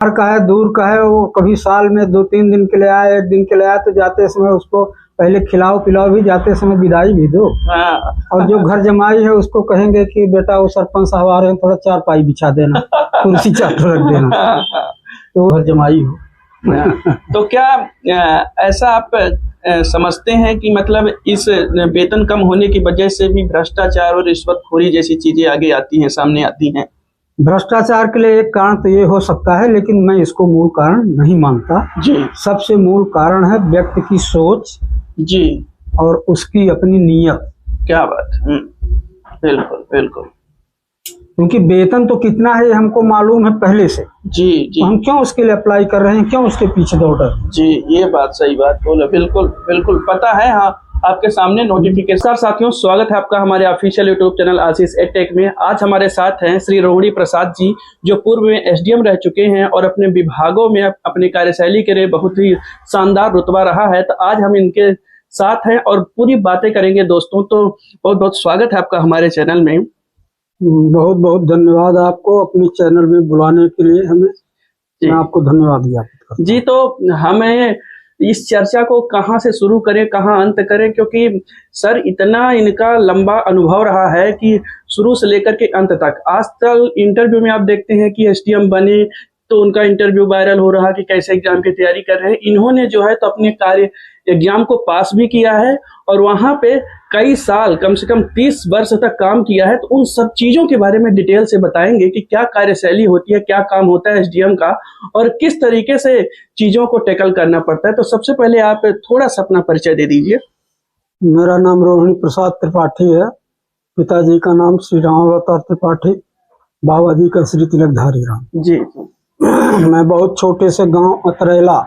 बाहर का है, दूर का है, वो कभी साल में 2-3 दिन के लिए आए, 1 दिन के लिए आए, तो जाते समय उसको पहले खिलाओ पिलाओ भी, जाते समय विदाई भी दो। और जो घर जमाई है उसको कहेंगे कि बेटा वो सरपंच साहब आ रहे हैं, थोड़ा चारपाई बिछा देना, कुर्सी चादर रख देना, तो घर जमाई हो। तो क्या ऐसा आप समझते हैं कि मतलब इस वेतन कम होने की वजह से भी भ्रष्टाचार और रिश्वतखोरी जैसी चीजें आगे आती हैं, सामने आती हैं? भ्रष्टाचार के लिए एक कारण तो ये हो सकता है, लेकिन मैं इसको मूल कारण नहीं मानता जी। सबसे मूल कारण है व्यक्ति की सोच जी। और उसकी अपनी नीयत। क्या बात है। बिल्कुल बिल्कुल। क्योंकि वेतन तो कितना है ये हमको मालूम है पहले से। जी जी। तो हम क्यों उसके लिए अप्लाई कर रहे हैं, क्यों उसके पीछे दौड़ रहे हैं? जी, ये बात सही बात बोले, बिल्कुल बिल्कुल पता है। हाँ, आपके सामने नोटिफिकेशन। साथियों, स्वागत है आपका हमारे ऑफिशियल यूट्यूब चैनल आशीष एडटेक में। आज हमारे साथ हैं श्री रोहिणी प्रसाद जी, जो पूर्व में एसडीएम रह चुके हैं और अपने विभागों में अपनी कार्यशैली के लिए बहुत ही शानदार रुतबा रहा है। तो आज हम इनके साथ हैं और पूरी बातें करेंगे दोस्तों। तो बहुत बहुत स्वागत है आपका हमारे चैनल में। बहुत बहुत धन्यवाद आपको अपने चैनल में बुलाने के लिए। मैं आपको धन्यवाद ज्ञापित करता हूं। जी, तो हमें इस चर्चा को कहाँ से शुरू करें, कहाँ अंत करें, क्योंकि सर इतना इनका लंबा अनुभव रहा है कि शुरू से लेकर के अंत तक। आजकल इंटरव्यू में आप देखते हैं कि एसडीएम बने तो उनका इंटरव्यू वायरल हो रहा कि कैसे एग्जाम की तैयारी कर रहे हैं। इन्होंने जो है तो अपने कार्य एग्जाम को पास भी किया है और वहां पे कई साल, कम से कम 30 वर्ष तक काम किया है। तो उन सब चीजों के बारे में डिटेल से बताएंगे कि क्या कार्यशैली होती है, क्या काम होता है एसडीएम का और किस तरीके से चीजों को टैकल करना पड़ता है। तो सबसे पहले आप थोड़ा सा अपना परिचय दे दीजिए। मेरा नाम रोहिणी प्रसाद त्रिपाठी है। पिताजी का नाम श्री राम अवतार त्रिपाठी, बाबा जी का श्री तिलकधारी राम जी। मैं बहुत छोटे से गांव अतरेला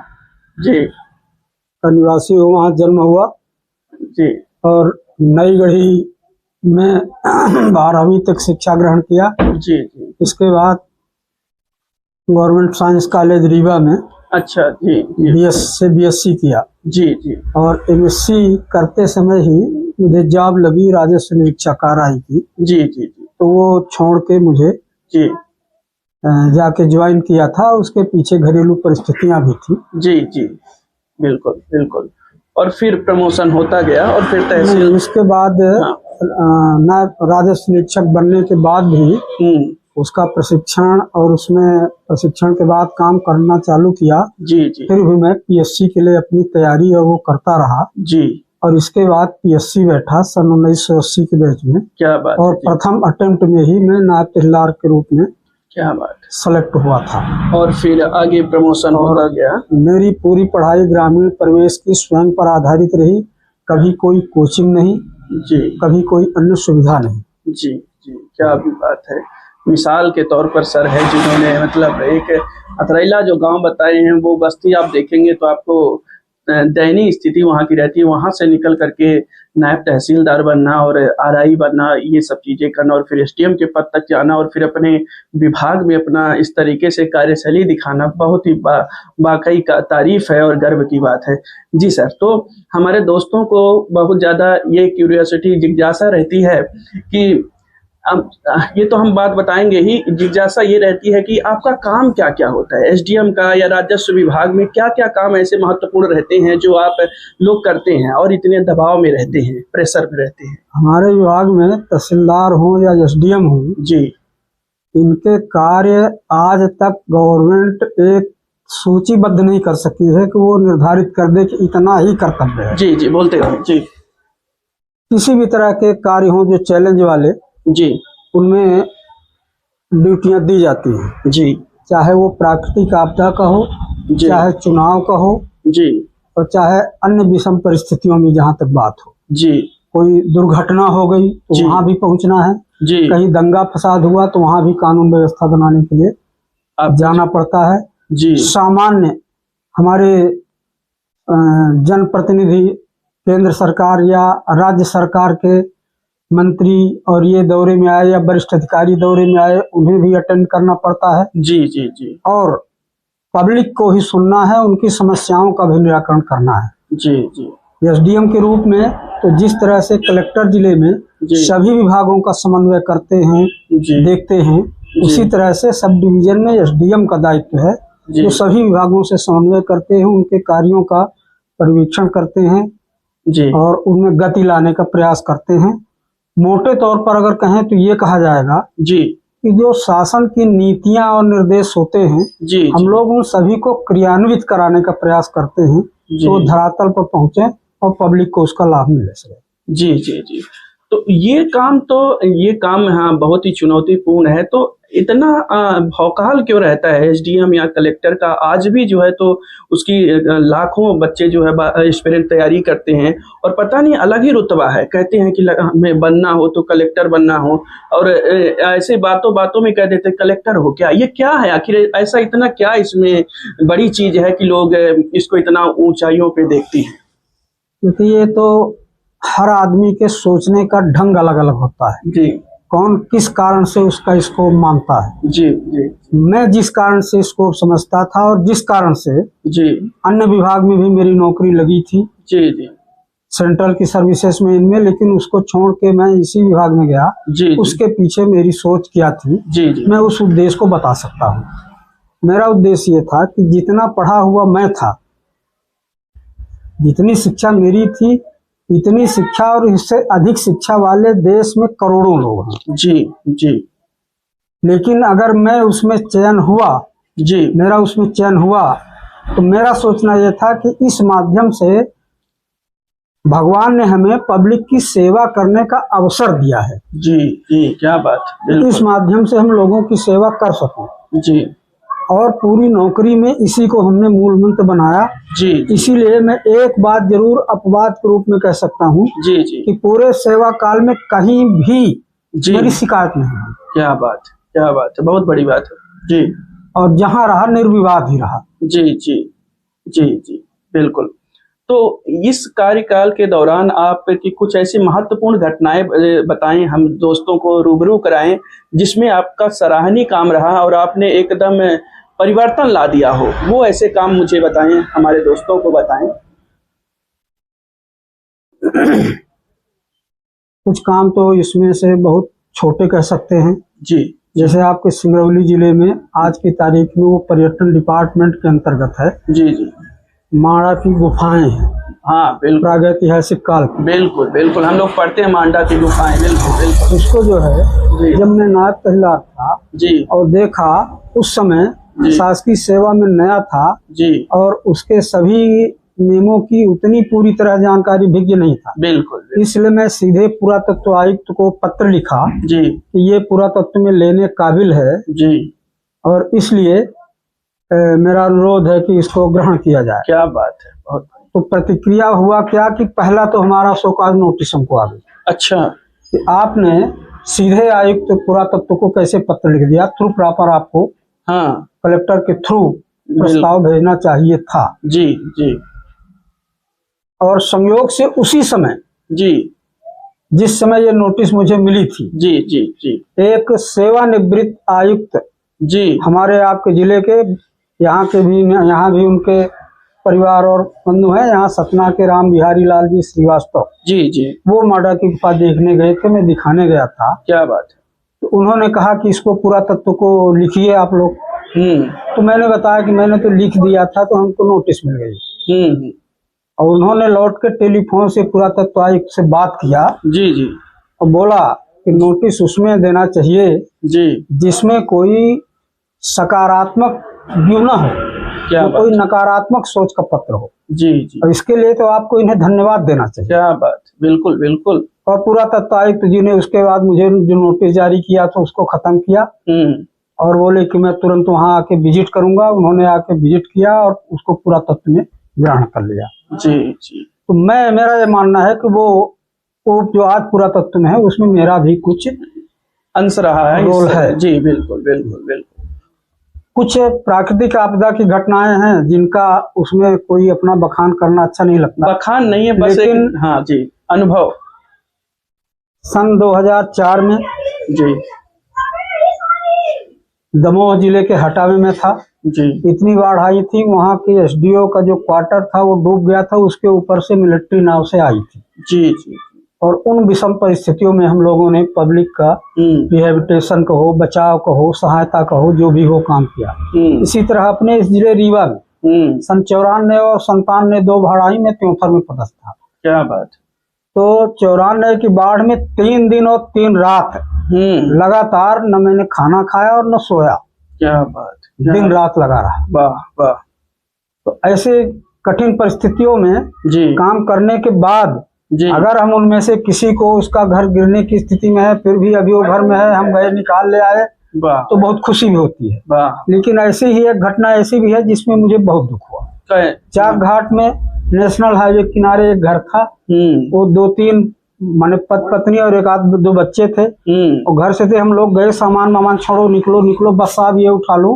जी का निवासी हूँ, वहाँ जन्म हुआ। जी। और नई गढ़ी में 12वीं तक शिक्षा ग्रहण किया। जी जी। इसके बाद गवर्नमेंट साइंस कॉलेज रीवा में अच्छा जी बीएससी किया। जी जी। और एमएससी करते समय ही मुझे जॉब लगी राजस्व निरीक्षक आरआई की। जी जी जी। तो वो छोड़ के मुझे जी जाके ज्वाइन किया था। उसके पीछे घरेलू परिस्थितियां भी थी। जी जी, बिल्कुल बिल्कुल। और फिर प्रमोशन होता गया और फिर तहसील। उसके बाद नायब राजस्व निरीक्षक बनने के बाद भी उसका प्रशिक्षण और उसमें प्रशिक्षण के बाद काम करना चालू किया। जी जी। फिर भी मैं पीएससी के लिए अपनी तैयारी और वो करता रहा। जी। और इसके बाद पीएससी बैठा सन 1980 के बैच में। क्या बात। और प्रथम अटेम्प्ट में ही मैं नायब तहसीलदार के रूप में क्या बात सेलेक्ट हुआ था। और फिर आगे प्रमोशन होता गया। मेरी पूरी पढ़ाई ग्रामीण परिवेश की स्वयं पर आधारित रही। कभी कोई कोचिंग नहीं जी, कभी कोई अन्य सुविधा नहीं। जी जी, क्या भी बात है। मिसाल के तौर पर सर है जिन्होंने मतलब एक अतरेला जो गांव बताए हैं, वो बस्ती आप देखेंगे तो आपको दयनीय स्थिति वहाँ की रहती है। वहाँ से निकल करके नायब तहसीलदार बनना और आरआई बनना, ये सब चीज़ें करना और फिर एसडीएम के पद तक जाना और फिर अपने विभाग में अपना इस तरीके से कार्यशैली दिखाना बहुत ही वाकई का तारीफ है और गर्व की बात है। जी सर, तो हमारे दोस्तों को बहुत ज़्यादा ये क्यूरियोसिटी, जिज्ञासा रहती है कि अब ये तो हम बात बताएंगे ही, जिज्ञासा ये रहती है कि आपका काम क्या क्या होता है एसडीएम का या राजस्व विभाग में, क्या क्या काम ऐसे महत्वपूर्ण रहते हैं जो आप लोग करते हैं और इतने दबाव में रहते हैं, प्रेशर में रहते हैं? हमारे विभाग में तहसीलदार हो या एसडीएम हो जी, इनके कार्य आज तक गवर्नमेंट एक सूचीबद्ध नहीं कर सकी है कि वो निर्धारित कर दे कि इतना ही कर्तव्य है। जी जी, बोलते रहो जी। किसी भी तरह के कार्य हो जो चैलेंज वाले, जी, उनमें ड्यूटियां दी जाती हैं। जी, चाहे वो प्राकृतिक आपदा का हो, चाहे चुनाव का हो, जी, और चाहे अन्य विषम परिस्थितियों में जहां तक बात हो। जी, कोई दुर्घटना हो गई तो वहां भी पहुंचना है। जी, कहीं दंगा फसाद हुआ तो वहां भी कानून व्यवस्था बनाने के लिए जाना पड़ता है। जी, सामान्य हमारे जनप्रतिनिधि केंद्र सरकार या राज्य सरकार के मंत्री और ये दौरे में आए या वरिष्ठ अधिकारी दौरे में आए, उन्हें भी अटेंड करना पड़ता है। जी जी जी। और पब्लिक को ही सुनना है, उनकी समस्याओं का भी निराकरण करना है। जी जी। एसडीएम के रूप में तो जिस तरह से कलेक्टर जिले में सभी विभागों का समन्वय करते हैं, देखते हैं, उसी तरह से सब डिवीजन में एसडीएम का दायित्व है जो सभी विभागों से समन्वय करते हैं, उनके कार्यों का परिवीक्षण करते हैं जी और उनमें गति लाने का प्रयास करते हैं। मोटे तौर पर अगर कहें तो ये कहा जाएगा जी कि जो शासन की नीतियां और निर्देश होते हैं, जी हम लोग उन सभी को क्रियान्वित कराने का प्रयास करते हैं तो धरातल पर पहुंचे और पब्लिक को उसका लाभ मिले सके। जी जी जी। तो ये काम हाँ बहुत ही चुनौतीपूर्ण है। तो इतना भौकाल क्यों रहता है एसडीएम या कलेक्टर का? आज भी जो है तो उसकी लाखों बच्चे जो है एस्पिरेंट तैयारी करते हैं और पता नहीं अलग ही रुतबा है, कहते हैं कि हमें बनना हो तो कलेक्टर बनना हो, और ऐसे बातों बातों में कह देते कलेक्टर हो क्या? ये क्या है आखिर? ऐसा इतना क्या इसमें बड़ी चीज है कि लोग इसको इतना ऊंचाइयों पे देखते हैं? क्योंकि ये तो हर आदमी के सोचने का ढंग अलग अलग होता है। जी कौन किस कारण से उसका स्कोप मानता है। जी जी। मैं जिस कारण से स्कोप समझता था और जिस कारण से जी अन्य विभाग में भी मेरी नौकरी लगी थी, जी जी सेंट्रल की सर्विसेज में, इनमें, लेकिन उसको छोड़ के मैं इसी विभाग में गया। जी उसके पीछे मेरी सोच क्या थी, जी जी। मैं उस उद्देश्य को बता सकता हूँ। मेरा उद्देश्य ये था कि जितना पढ़ा हुआ मैं था, जितनी शिक्षा मेरी थी, इतनी शिक्षा और इससे अधिक शिक्षा वाले देश में करोड़ों लोग हैं। जी जी। लेकिन अगर मैं उसमें चयन हुआ, जी मेरा उसमें चयन हुआ, तो मेरा सोचना यह था कि इस माध्यम से भगवान ने हमें पब्लिक की सेवा करने का अवसर दिया है। जी जी, क्या बात, इस माध्यम से हम लोगों की सेवा कर सकें। जी। और पूरी नौकरी में इसी को हमने मूल मंत्र बनाया। जी। इसीलिए मैं एक बात जरूर अपवाद के रूप में कह सकता हूँ जी जी कि पूरे सेवा काल में कहीं भी मेरी शिकायत नहीं हुई। क्या बात है, बहुत बड़ी बात है जी। और जहाँ रहा निर्विवाद ही रहा। जी जी जी जी, बिल्कुल। तो इस कार्यकाल के दौरान आपकी कुछ ऐसी महत्वपूर्ण घटनाएं बताएं, हम दोस्तों को रूबरू कराएं, जिसमें आपका सराहनीय काम रहा और आपने एकदम परिवर्तन ला दिया हो। वो ऐसे काम मुझे बताएं, हमारे दोस्तों को बताएं। कुछ काम तो इसमें से बहुत छोटे कह सकते हैं जी। जैसे आपके सिंगरौली जिले में आज की तारीख में वो पर्यटन डिपार्टमेंट के अंतर्गत है। जी जी। मांडा की गुफाएं हैं। हाँ बिल्कुल, प्रागैतिहासिक काल की। बिल्कुल बिल्कुल, हम लोग पढ़ते हैं मांडा की गुफाएं। बिल्कुल बिल्कुल। उसको जो है जब मैं नायब तहसीलदार था जी और देखा, उस समय शासकीय सेवा में नया था जी, और उसके सभी नियमों की उतनी पूरी तरह जानकारी विज्ञ नहीं था। बिल्कुल। इसलिए मैं सीधे पुरातत्व आयुक्त को पत्र लिखा जी कि ये पुरातत्व में लेने काबिल है जी, और इसलिए मेरा अनुरोध है कि इसको ग्रहण किया जाए। क्या बात है, बहुत। तो प्रतिक्रिया हुआ क्या कि पहला तो हमारा शोकाज नोटिस हमको आ गया। अच्छा, कि आपने सीधे आयुक्त पुरातत्व को कैसे पत्र लिख दिया? थ्रू प्रॉपर आपको हाँ कलेक्टर के थ्रू प्रस्ताव भेजना चाहिए था। जी जी। और संयोग से उसी समय जी, जिस समय ये नोटिस मुझे मिली थी, जी जी जी, एक सेवानिवृत्त आयुक्त जी, हमारे आपके जिले के, यहाँ भी उनके परिवार और बंधु हैं, यहाँ सतना के राम बिहारी लाल जी श्रीवास्तव जी जी, वो मांडा की गुफा देखने गए थे, मैं दिखाने गया था। क्या बात है। तो उन्होंने कहा कि इसको पुरातत्व को लिखिए आप लोग। तो मैंने बताया कि मैंने तो लिख दिया था, तो हमको नोटिस मिल गई। और उन्होंने लौट के टेलीफोन से पुरातत्व आयुक्त से बात किया। जी जी। और बोला कि नोटिस उसमें देना चाहिए जी जिसमें कोई सकारात्मक व्यू न हो, क्या कोई नकारात्मक सोच का पत्र हो। जी जी। और इसके लिए तो आपको इन्हें धन्यवाद देना चाहिए। क्या बात, बिल्कुल बिल्कुल। और पुरातत्व आयुक्त जी ने उसके बाद मुझे जो नोटिस जारी किया तो उसको खत्म किया और बोले कि मैं तुरंत वहां आके विजिट करूंगा। उन्होंने आके विजिट किया और उसको पुरातत्व में ग्रहण कर लिया। जी जी। तो मेरा ये मानना है कि वो जो आज पुरातत्व में है उसमें मेरा भी कुछ अंश रहा है, रोल है। जी बिल्कुल बिल्कुल बिल्कुल। कुछ प्राकृतिक आपदा की घटनाएं हैं जिनका उसमें कोई अपना बखान करना अच्छा नहीं लगता। बखान नहीं है, बस लेकिन हाँ जी, अनुभव। सन 2004 में जी दमोह जिले के हटावे में था जी। इतनी बाढ़ आई थी, वहाँ के एसडीओ का जो क्वार्टर था वो डूब गया था, उसके ऊपर से मिलिट्री नाव से आई थी। जी जी। और उन विषम परिस्थितियों में हम लोगों ने पब्लिक का रिहेबिलिटेशन कहो, बचाव कहो, सहायता कहो, जो भी हो काम किया। इसी तरह अपने इस जिले रीवा में सन 94 और 97 दो बाढ़ में त्योंथर में पदस्थ था। क्या बात। तो 94 की बाढ़ में 3 दिन और 3 रात लगातार न मैंने खाना खाया और न सोया। क्या बात। दिन रात लगा रहा। वाह वाह। तो ऐसे कठिन परिस्थितियों में काम करने के बाद अगर हम उनमें से किसी को उसका घर गिरने की स्थिति में है, फिर भी अभी वो घर में है, हम गए निकाल ले आए, तो बहुत खुशी भी होती है। लेकिन ऐसी ही एक घटना ऐसी भी है जिसमें मुझे बहुत दुख हुआ। चाक घाट में नेशनल हाईवे किनारे एक घर था, वो 2-3 माने पत्नी और एक आध 2 बच्चे थे। और घर से थे, हम लोग गए, सामान छोड़ो, निकलो निकलो, बस साहब ये उठा लो,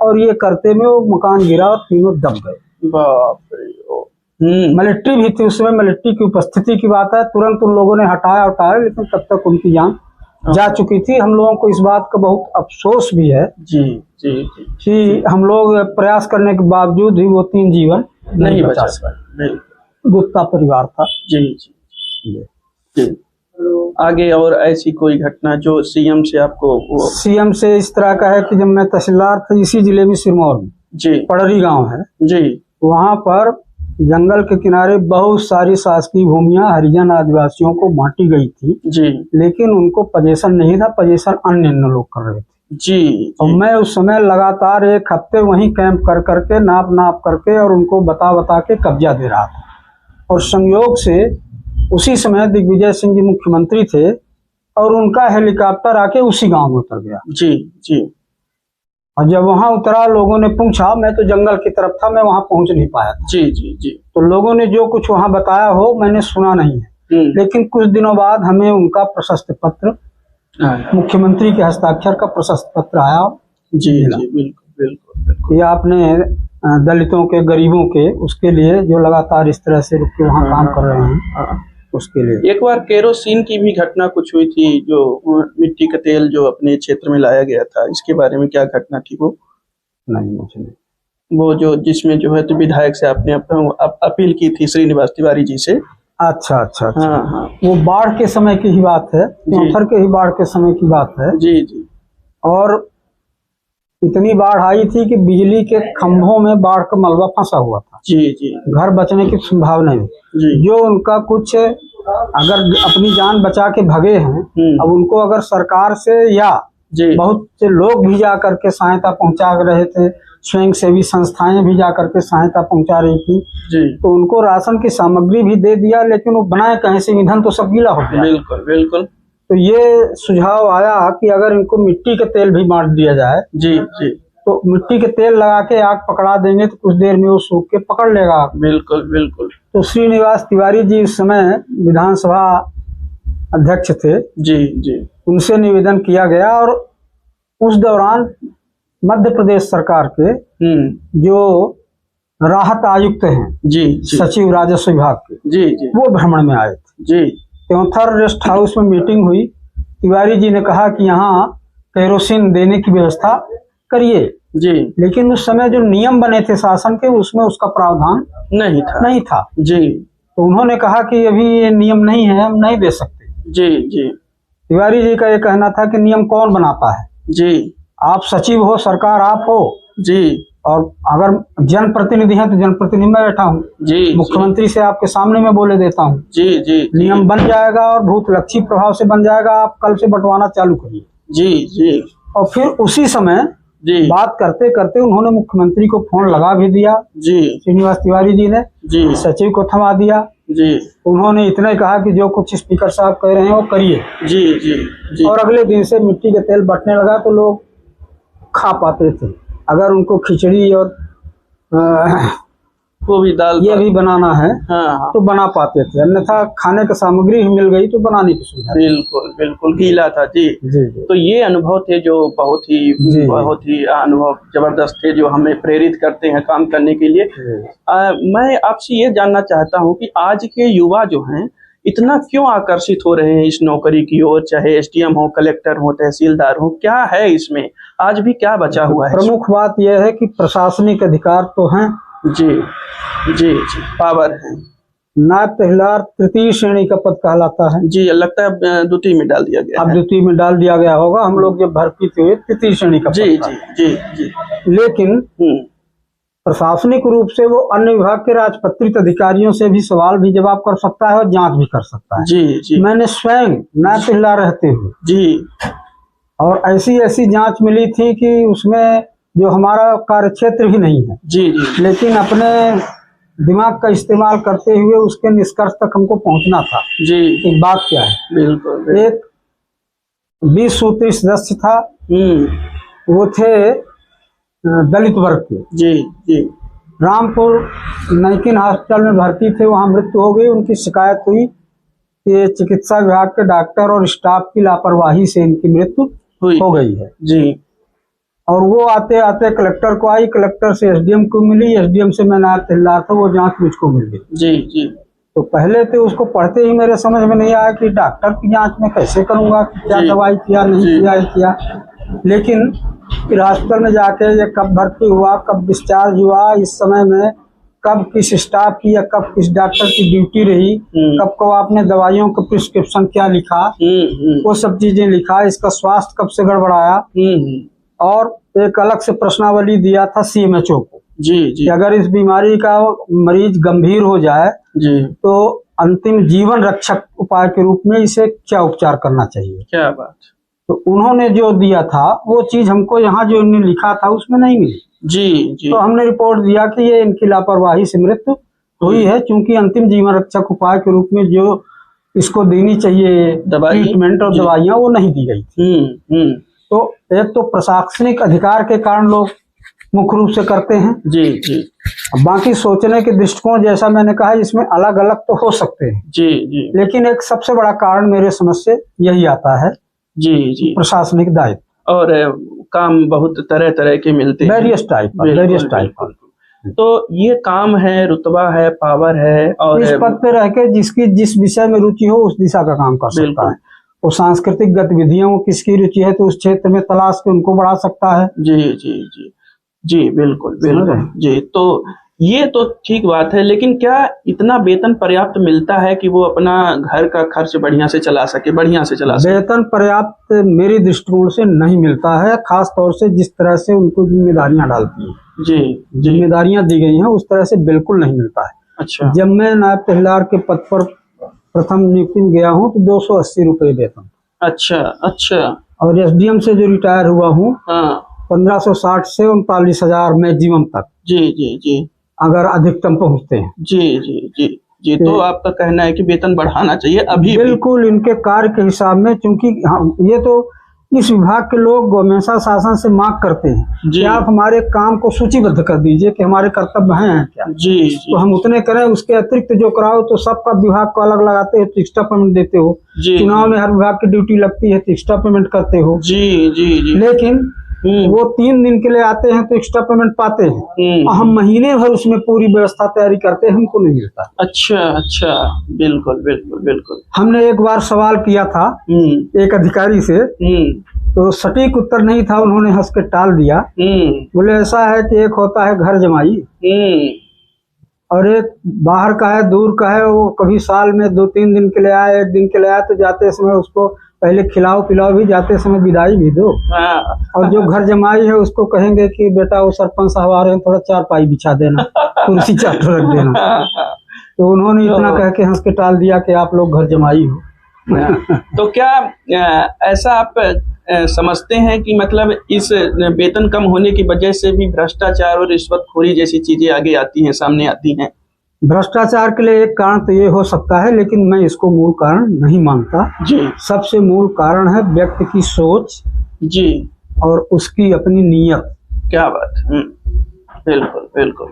और ये करते में वो मकान गिरा और तीनों दब गए। बाप रे। मिलिट्री भी थी उस समय, मिलिट्री की उपस्थिति की बात है, तुरंत उन लोगों ने हटाया, लेकिन तब तक उनकी जान जा चुकी थी। हम लोगों को इस बात का बहुत अफसोस भी है कि हम लोग प्रयास करने के बावजूद भी वो 3 जीवन नहीं बचा सके। गुप्ता परिवार था। आगे और ऐसी कोई घटना जो सीएम से आपको? सीएम से इस तरह का है कि जब मैं तहसीलदार था इसी जिले में, सिरमौर में पड़री गांव है वहां पर जंगल के किनारे बहुत सारी शासकीय भूमियां हरिजन आदिवासियों को बांटी गई थी लेकिन उनको पोजीशन नहीं था, पोजीशन अन्य लोग कर रहे थे। और मैं उस समय लगातार 1 हफ्ते वहीं कैंप कर करके नाप करके और उनको बता के कब्जा दे रहा था। और संयोग से उसी समय दिग्विजय सिंह जी मुख्यमंत्री थे और उनका हेलीकॉप्टर आके उसी गांव में उतर गया। और जब वहां उतरा, लोगों ने पूछा, मैं तो जंगल की तरफ था, मैं वहां पहुंच नहीं पाया था। तो लोगों ने जो कुछ वहां बताया हो मैंने सुना नहीं है, लेकिन कुछ दिनों बाद हमें उनका प्रशस्ति पत्र, मुख्यमंत्री के हस्ताक्षर का प्रशस्ति पत्र आया। बिल्कुल। ये आपने दलितों के, गरीबों के, उसके लिए जो लगातार इस तरह से रुक के वहाँ काम कर रहे हैं, उसके लिए। एक बार केरोसिन की भी घटना कुछ हुई थी, जो मिट्टी का तेल जो अपने क्षेत्र में लाया गया था, इसके बारे में क्या घटना थी वो? नहीं, मुझे नहीं। वो जो जिसमें जो है तो विधायक से आपने अपना अपील की थी, श्रीनिवास तिवारी जी से। अच्छा। हाँ। वो बाढ़ के समय की ही बात है, त्योंथर के ही बाढ़ के समय की बात है। और इतनी बाढ़ आई थी कि बिजली के खंभों में बाढ़ का मलबा फंसा हुआ था। घर बचने की संभावना नहीं। जो उनका कुछ अगर अपनी जान बचा के भगे हैं, अब उनको अगर सरकार से या बहुत से लोग भी जा करके सहायता पहुंचा रहे थे, स्वयं सेवी संस्थाएं भी जा करके सहायता पहुंचा रही थी, तो उनको राशन की सामग्री भी दे दिया, लेकिन वो बनाए कहीं से, ईंधन तो सब गीला हो गया। बिल्कुल। तो ये सुझाव आया कि अगर इनको मिट्टी का तेल भी बांट दिया जाए, तो मिट्टी के तेल लगा के आग पकड़ा देंगे तो कुछ देर में वो सूख के पकड़ लेगा। बिल्कुल। तो श्रीनिवास तिवारी जी उस समय विधानसभा अध्यक्ष थे। उनसे निवेदन किया गया और उस दौरान मध्य प्रदेश सरकार के जो राहत आयुक्त हैं, सचिव राजस्व विभाग के, वो भ्रमण में आए थे। त्योंथर रेस्ट हाउस में मीटिंग हुई। तिवारी जी ने कहा कि यहाँ केरोसिन देने की व्यवस्था करिए, लेकिन उस समय जो नियम बने थे शासन के, उसमें उसका प्रावधान नहीं था। तो उन्होंने कहा कि अभी ये नियम नहीं है, हम नहीं दे सकते। तिवारी जी का ये कहना था कि नियम कौन बनाता है? आप सचिव हो, सरकार आप हो, और अगर जनप्रतिनिधि हैं तो जनप्रतिनिधि में बैठा हूँ, मुख्यमंत्री से आपके सामने में बोले देता हूँ, नियम बन जाएगा और भूतलक्षी प्रभाव से बन जाएगा, आप कल से बंटवाना चालू करिए। और फिर उसी समय बात करते करते उन्होंने मुख्यमंत्री को फोन लगा भी दिया। श्रीनिवास तिवारी जी ने सचिव को थमा दिया। उन्होंने इतना ही कहा कि जो कुछ स्पीकर साहब कह रहे हैं वो करिए। और अगले दिन से मिट्टी के तेल बंटने लगा तो लोग खा पाते थे। अगर उनको खिचड़ी और वो भी दाल ये भी बनाना है तो बना पाते थे, अन्यथा खाने की सामग्री ही मिल गई तो बनाने की सुविधा। बिल्कुल गीला था। तो ये अनुभव थे जो बहुत ही अनुभव जबरदस्त थे, जो हमें प्रेरित करते हैं काम करने के लिए। मैं आपसे ये जानना चाहता हूँ कि आज के युवा जो हैं इतना क्यों आकर्षित हो रहे हैं इस नौकरी की ओर, चाहे एसडीएम हो, कलेक्टर हो, तहसीलदार हो, क्या है इसमें आज भी क्या बचा हुआ है? प्रमुख बात यह है कि प्रशासनिक अधिकार तो हैं, जी पावर है, नायब तहसीलदार तृतीय श्रेणी का पद कहलाता है। जी, लगता है अब द्वितीय में डाल दिया गया अब है। द्वितीय में डाल दिया गया होगा। हम लोग जब भर्ती थे तृतीय श्रेणी का जी पद था। जी जी जी। लेकिन प्रशासनिक रूप से वो अन्य विभाग के राजपत्रित अधिकारियों से भी सवाल भी जवाब कर सकता है और जांच भी कर सकता है। जी जी। मैंने स्वयं नायब तहसीलदार रहते हुए जी, और ऐसी जांच मिली थी कि उसमें जो हमारा कार्य क्षेत्र ही नहीं है, जी जी, लेकिन अपने दिमाग का इस्तेमाल करते हुए उसके निष्कर्ष तक हमको पहुंचना था। जी, एक बात क्या है, बिल्कुल। एक 20 सूत्री सदस्य था, वो थे दलित वर्ग के। जी जी। रामपुर नैकिन हॉस्पिटल में भर्ती थे, वहां मृत्यु हो गई। उनकी शिकायत हुई कि चिकित्सा विभाग के डॉक्टर और स्टाफ की लापरवाही से इनकी मृत्यु हो गई है। जी। और वो आते आते कलेक्टर को आई, कलेक्टर से एसडीएम को मिली, एसडीएम से मैं नायब तहसीलदार था, वो जांच मुझको मिल गई। जी जी। तो पहले तो उसको पढ़ते ही मेरे समझ में नहीं आया कि डॉक्टर की जांच में कैसे करूंगा, क्या दवाई किया नहीं किया। लेकिन फिर हॉस्पिटल में जाके ये कब भर्ती हुआ, कब डिस्चार्ज हुआ, इस समय में कब किस स्टाफ की या कब किस डॉक्टर की ड्यूटी रही, कब आपने दवाइयों का प्रिस्क्रिप्शन क्या लिखा, वो सब चीजें लिखा। इसका स्वास्थ्य कब से गड़बड़ाया, और एक अलग से प्रश्नावली दिया था सीएमएचओ को जी जी, कि अगर इस बीमारी का मरीज गंभीर हो जाए जी तो अंतिम जीवन रक्षक उपाय के रूप में इसे क्या उपचार करना चाहिए। क्या बात। तो उन्होंने जो दिया था वो चीज हमको यहाँ जो इन्होंने लिखा था उसमें नहीं मिली। जी जी। तो हमने रिपोर्ट दिया कि ये इनकी लापरवाही से मृत्यु हुई है, क्योंकि अंतिम जीवन रक्षक उपाय के रूप में जो इसको देनी चाहिए ट्रीटमेंट और दवाइयाँ वो नहीं दी गई थी। तो एक तो प्रशासनिक अधिकार के कारण लोग मुख्य रूप से करते हैं। जी जी। बाकी सोचने के दृष्टिकोण जैसा मैंने कहा इसमें अलग अलग तो हो सकते हैं। जी जी। लेकिन एक सबसे बड़ा कारण मेरे समझ से यही आता है। जी जी। प्रशासनिक दायित्व और काम बहुत तरह तरह के मिलते हैं, वेरियस टाइप। तो ये काम है, रुतबा है, पावर है, और इस पद पे रह के जिसकी जिस विषय में रुचि हो उस दिशा का काम कर सकता है। वो सांस्कृतिक गतिविधियों किसकी रुचि है तो उस क्षेत्र में तलाश के उनको बढ़ा सकता है। जी जी जी जी, बिल्कुल बिल्कुल जी। तो ये तो ठीक बात है, लेकिन क्या इतना वेतन पर्याप्त मिलता है कि वो अपना घर का खर्च बढ़िया से चला सके? वेतन पर्याप्त मेरी दृष्टिकोण से नहीं मिलता है, खास तौर से जिस तरह से उनको जिम्मेदारियां डालती हैं। जी, जिम्मेदारियां दी गई हैं उस तरह से बिल्कुल नहीं मिलता है। अच्छा। जब मैं नायब तहसीलदार के पद पर प्रथम नियुक्ति में गया हूँ तो 280 रुपये वेतन। अच्छा अच्छा। और एसडीएम से जो रिटायर हुआ हूँ 1560 से 39,000 मैक्सिमम तक। जी जी जी, अगर अधिकतम पहुँचते हैं। जी जी जी जी। तो आपका कहना है कि वेतन बढ़ाना चाहिए अभी? बिल्कुल, इनके कार्य के हिसाब में, क्योंकि ये तो इस विभाग के लोग हमेशा शासन से मांग करते हैं कि आप हमारे काम को सूचीबद्ध कर दीजिए कि हमारे कर्तव्य हैं क्या। जी जी। तो हम उतने करें, उसके अतिरिक्त जो कराओ तो सबका विभाग को अलग लगाते हो तो एक्स्ट्रा पेमेंट देते हो। चुनाव में हर विभाग की ड्यूटी लगती है तो एक्स्ट्रा पेमेंट करते हो। जी जी जी। लेकिन वो 3 दिन के लिए आते हैं तो एक्स्ट्रा पेमेंट पाते हैं, हम महीने भर उसमें पूरी व्यवस्था तैयारी करते हैं, हमको नहीं मिलता। अच्छा अच्छा, बिल्कुल बिल्कुल बिल्कुल। हमने एक बार सवाल किया था एक अधिकारी से, तो सटीक उत्तर नहीं था, उन्होंने हंस के टाल दिया। बोले ऐसा है कि एक होता है घर जमाई और एक बाहर का है, दूर का है। वो कभी साल में 2-3 दिन के लिए आए, 1 दिन के लिए आए तो जाते समय उसको पहले खिलाओ पिलाओ भी, जाते समय विदाई भी दो। और जो घर जमाई है उसको कहेंगे कि बेटा वो सरपंच साहब आ रहे हैं, थोड़ा चारपाई बिछा देना, कुर्सी चाट रख देना। तो उन्होंने इतना कह के हंस के टाल दिया कि आप लोग घर जमाई हो। तो क्या ऐसा आप समझते हैं कि मतलब इस वेतन कम होने की वजह से भी भ्रष्टाचार और रिश्वतखोरी जैसी चीजें आगे आती हैं, सामने आती हैं? भ्रष्टाचार के लिए एक कारण तो ये हो सकता है, लेकिन मैं इसको मूल कारण नहीं मानता। जी। सबसे मूल कारण है व्यक्ति की सोच जी और उसकी अपनी नीयत। क्या बात। बिल्कुल बिल्कुल।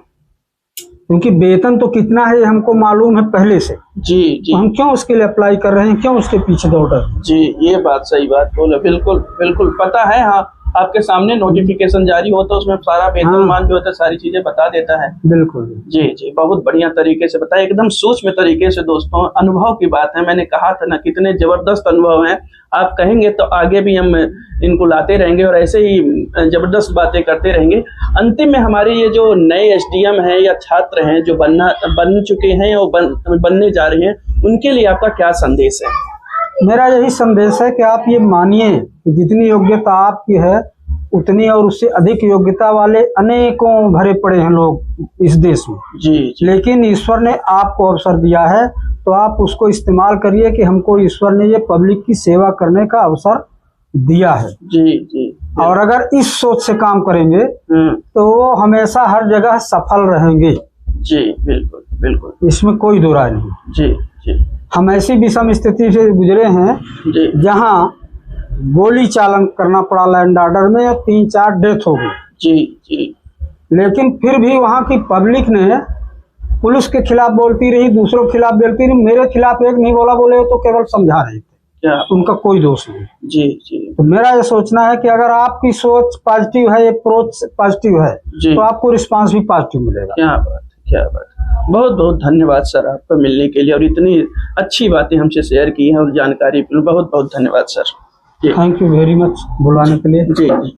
क्योंकि वेतन तो कितना है हमको मालूम है पहले से। जी जी। तो हम क्यों उसके लिए अप्लाई कर रहे हैं, क्यों उसके पीछे दौड़ रहे हैं? जी, ये बात सही बात बोले, बिल्कुल बिल्कुल पता है। हाँ, आपके सामने नोटिफिकेशन जारी होता है, उसमें सारा वेतनमान जो होता है सारी चीजें बता देता है। बिल्कुल जी जी, बहुत बढ़िया तरीके से बताया, एकदम सूक्ष्म तरीके से। दोस्तों, अनुभव की बात है, मैंने कहा था ना कितने जबरदस्त अनुभव हैं। आप कहेंगे तो आगे भी हम इनको लाते रहेंगे और ऐसे ही जबरदस्त बातें करते रहेंगे। अंतिम में हमारे ये जो नए एसडीएम हैं या छात्र हैं जो बन चुके हैं और बनने जा रहे हैं, उनके लिए आपका क्या संदेश है? मेरा यही संदेश है कि आप ये मानिए कि जितनी योग्यता आपकी है उतनी और उससे अधिक योग्यता वाले अनेकों भरे पड़े हैं लोग इस देश में। जी। लेकिन ईश्वर ने आपको अवसर दिया है तो आप उसको इस्तेमाल करिए कि हमको ईश्वर ने ये पब्लिक की सेवा करने का अवसर दिया है। जी जी। और अगर इस सोच से काम करेंगे तो वो हमेशा हर जगह सफल रहेंगे। जी बिल्कुल बिल्कुल, इसमें कोई दो राय नहीं। जी जी। हम ऐसी विषम स्थिति से गुजरे हैं जहां गोली चालन करना पड़ा लैंड ऑर्डर में और 3-4 डेथ हो गई। जी जी। लेकिन फिर भी वहां की पब्लिक ने पुलिस के खिलाफ बोलती रही, दूसरों के खिलाफ बोलती रही, मेरे खिलाफ एक नहीं बोला, बोले तो केवल समझा रहे थे, क्या उनका कोई दोष नहीं। जी जी। तो मेरा ये सोचना है कि अगर आपकी सोच पॉजिटिव है, अप्रोच पॉजिटिव है, तो आपको रिस्पांस भी पॉजिटिव मिलेगा। क्या बात है, क्या बात है। बहुत बहुत धन्यवाद सर आपका मिलने के लिए और इतनी अच्छी बातें हमसे शेयर की हैं और जानकारी के लिए बहुत बहुत धन्यवाद sir. Thank you very much बुलाने के लिए। जी जी।